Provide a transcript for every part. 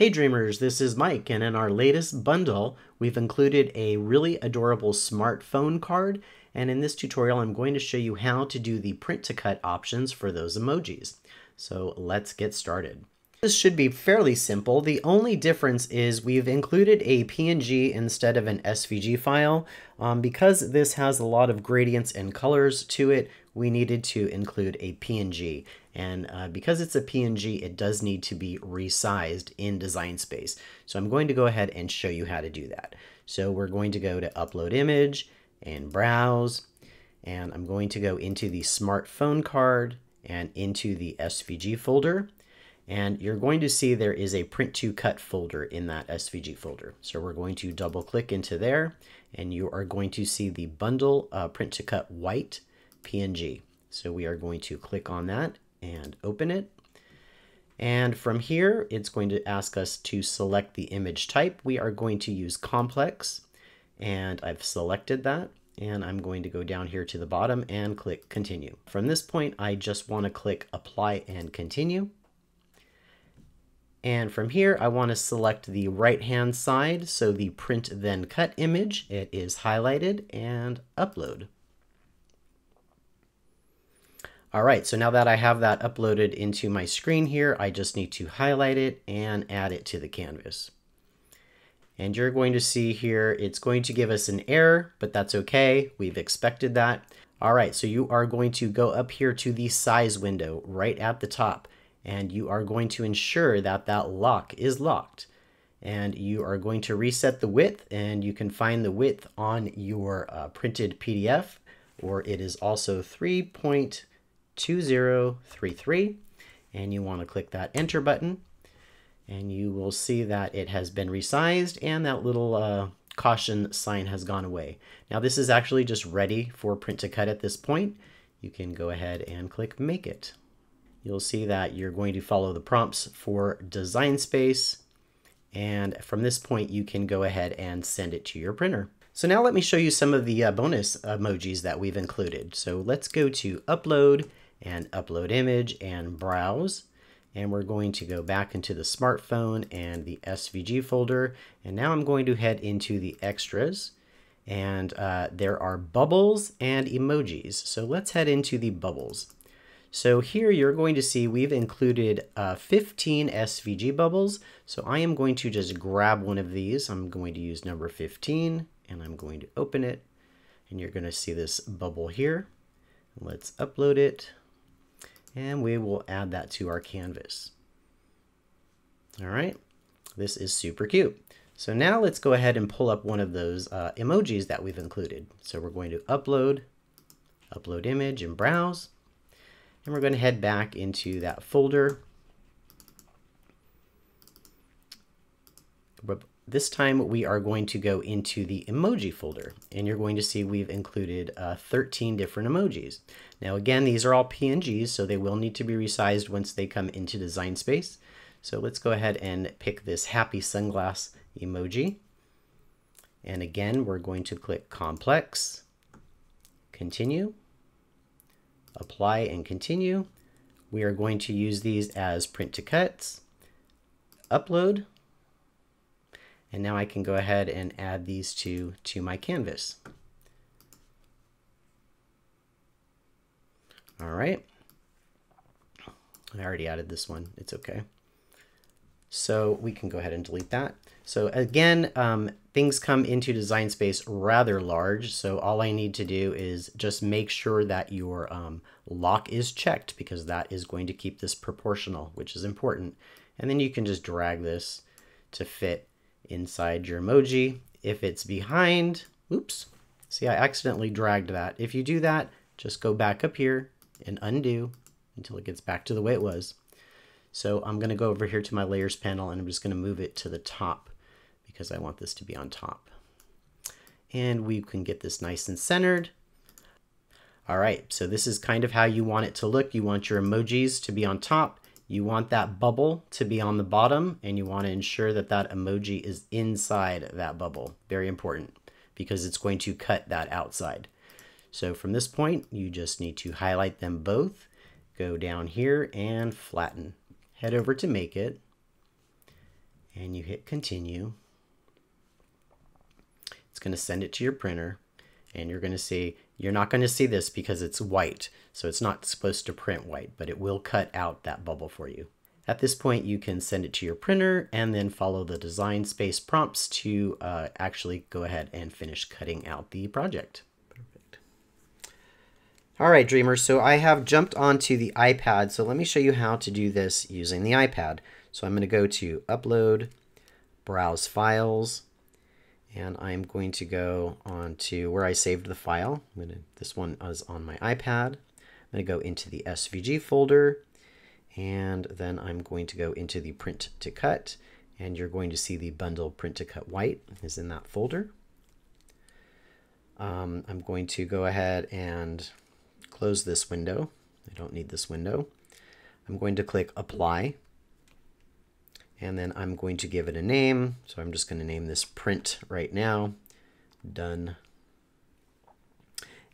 Hey Dreamers, this is Mike, and in our latest bundle, we've included a really adorable smartphone card, and in this tutorial I'm going to show you how to do the print to cut options for those emojis. So let's get started. This should be fairly simple. The only difference is we've included a PNG instead of an SVG file. Because this has a lot of gradients and colors to it, we needed to include a PNG. And because it's a PNG, it does need to be resized in Design Space. So I'm going to go ahead and show you how to do that. So we're going to go to Upload Image and Browse. And I'm going to go into the smartphone card and into the SVG folder. And you're going to see there is a print to cut folder in that SVG folder. So we're going to double click into there and you are going to see the bundle print to cut white PNG. So we are going to click on that and open it. And from here, it's going to ask us to select the image type. We are going to use complex, and I've selected that. And I'm going to go down here to the bottom and click continue. From this point, I just want to click apply and continue. And from here, I want to select the right-hand side, so the print then cut image. It is highlighted, and upload. All right, so now that I have that uploaded into my screen here, I just need to highlight it and add it to the canvas. And you're going to see here, it's going to give us an error, but that's okay. We've expected that. All right, so you are going to go up here to the size window right at the top. And you are going to ensure that that lock is locked. And you are going to reset the width, and you can find the width on your printed PDF, or it is also 3.2033. And you want to click that enter button, and you will see that it has been resized and that little caution sign has gone away. Now this is actually just ready for print to cut at this point. You can go ahead and click make it. You'll see that you're going to follow the prompts for Design Space. And from this point, you can go ahead and send it to your printer. So now let me show you some of the bonus emojis that we've included. So let's go to Upload and Upload Image and Browse. And we're going to go back into the smartphone and the SVG folder. And now I'm going to head into the extras. And there are bubbles and emojis. So let's head into the bubbles. So here you're going to see we've included 15 SVG bubbles. So I am going to just grab one of these. I'm going to use number 15 and I'm going to open it. And you're going to see this bubble here. Let's upload it. And we will add that to our canvas. All right, this is super cute. So now let's go ahead and pull up one of those emojis that we've included. So we're going to upload image and browse. And we're going to head back into that folder. But this time we are going to go into the emoji folder, and you're going to see we've included 13 different emojis. Now again, these are all PNGs, so they will need to be resized once they come into Design Space. So let's go ahead and pick this happy sunglass emoji. And again, we're going to click complex, continue. Apply and continue. We are going to use these as print to cuts, upload, and now I can go ahead and add these to my canvas. All right, I already added this one, it's okay. So we can go ahead and delete that. So again, things come into Design Space rather large. So all I need to do is just make sure that your lock is checked, because that is going to keep this proportional, which is important. And then you can just drag this to fit inside your emoji. If it's behind, oops, see, I accidentally dragged that. If you do that, just go back up here and undo until it gets back to the way it was. So I'm going to go over here to my layers panel and I'm just going to move it to the top because I want this to be on top. And we can get this nice and centered. All right, so this is kind of how you want it to look. You want your emojis to be on top. You want that bubble to be on the bottom, and you want to ensure that that emoji is inside that bubble. Very important, because it's going to cut that outside. So from this point, you just need to highlight them both, go down here and flatten. Head over to Make It, and you hit continue. It's going to send it to your printer, and you're going to see, you're not going to see this because it's white, so it's not supposed to print white, but it will cut out that bubble for you. At this point, you can send it to your printer and then follow the design space prompts to actually go ahead and finish cutting out the project. Perfect. All right, dreamers, so I have jumped onto the iPad, so let me show you how to do this using the iPad. So I'm going to go to Upload, Browse Files, and I'm going to go on to where I saved the file. This one is on my iPad. I'm going to go into the SVG folder, and then I'm going to go into the Print to Cut, and you're going to see the bundle Print to Cut White is in that folder. I'm going to go ahead and close this window. I don't need this window. I'm going to click Apply, and then I'm going to give it a name. So I'm just going to name this Print right now. Done.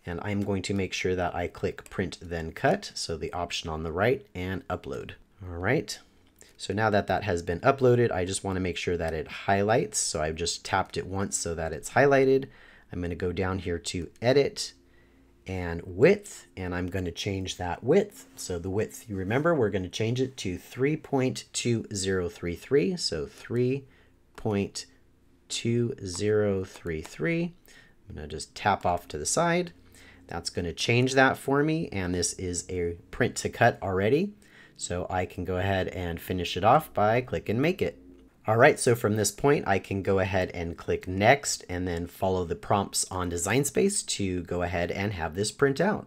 And I'm going to make sure that I click Print then Cut, so the option on the right, and Upload. All right. So now that that has been uploaded, I just want to make sure that it highlights. So I've just tapped it once so that it's highlighted. I'm going to go down here to Edit and Width, and I'm going to change that width. So the width, you remember, we're going to change it to 3.2033. So 3.2033. I'm going to just tap off to the side. That's going to change that for me, and this is a print to cut already. So I can go ahead and finish it off by clicking Make It. All right, so from this point, I can go ahead and click Next and then follow the prompts on Design Space to go ahead and have this print out.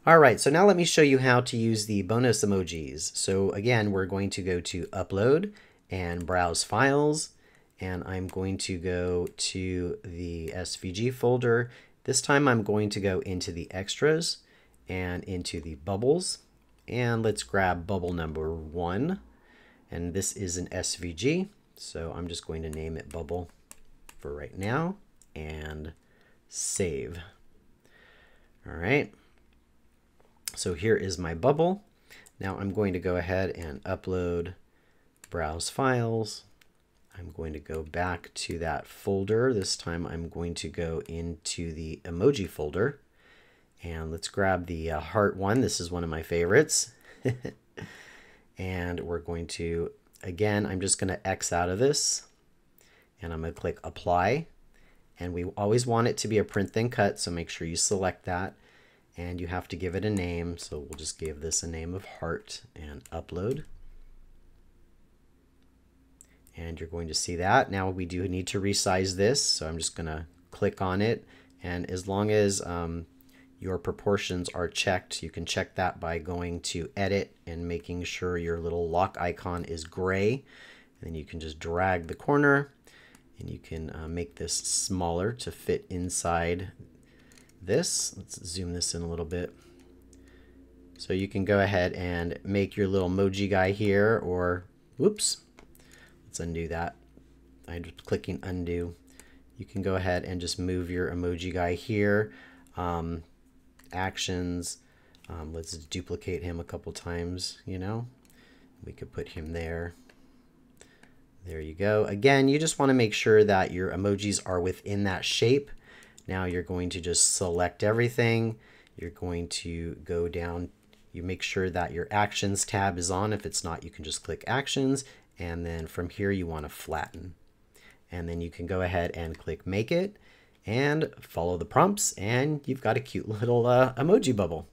All right, so now let me show you how to use the bonus emojis. So again, we're going to go to Upload and Browse Files, and I'm going to go to the SVG folder. This time I'm going to go into the Extras and into the Bubbles, and let's grab bubble number 1, and this is an SVG. So I'm just going to name it Bubble for right now and save. All right. So here is my bubble. Now I'm going to go ahead and upload, browse files. I'm going to go back to that folder. This time I'm going to go into the emoji folder. And let's grab the heart one. This is one of my favorites. And we're going to, again, I'm just going to X out of this, and I'm going to click Apply. And we always want it to be a print then cut, so make sure you select that. And you have to give it a name, so we'll just give this a name of Heart and Upload. And you're going to see that. Now we do need to resize this, so I'm just going to click on it. And as long as your proportions are checked, you can check that by going to Edit and making sure your little lock icon is gray. And then you can just drag the corner, and you can make this smaller to fit inside this. Let's zoom this in a little bit. So you can go ahead and make your little emoji guy here, or whoops, let's undo that. I'm just clicking undo. You can go ahead and just move your emoji guy here. Actions, let's duplicate him a couple times, you know. We could put him there. There you go. Again, you just want to make sure that your emojis are within that shape. Now you're going to just select everything. You're going to go down. You make sure that your Actions tab is on. If it's not, you can just click Actions. And then from here, you want to flatten. And then you can go ahead and click Make It and follow the prompts, and you've got a cute little emoji bubble.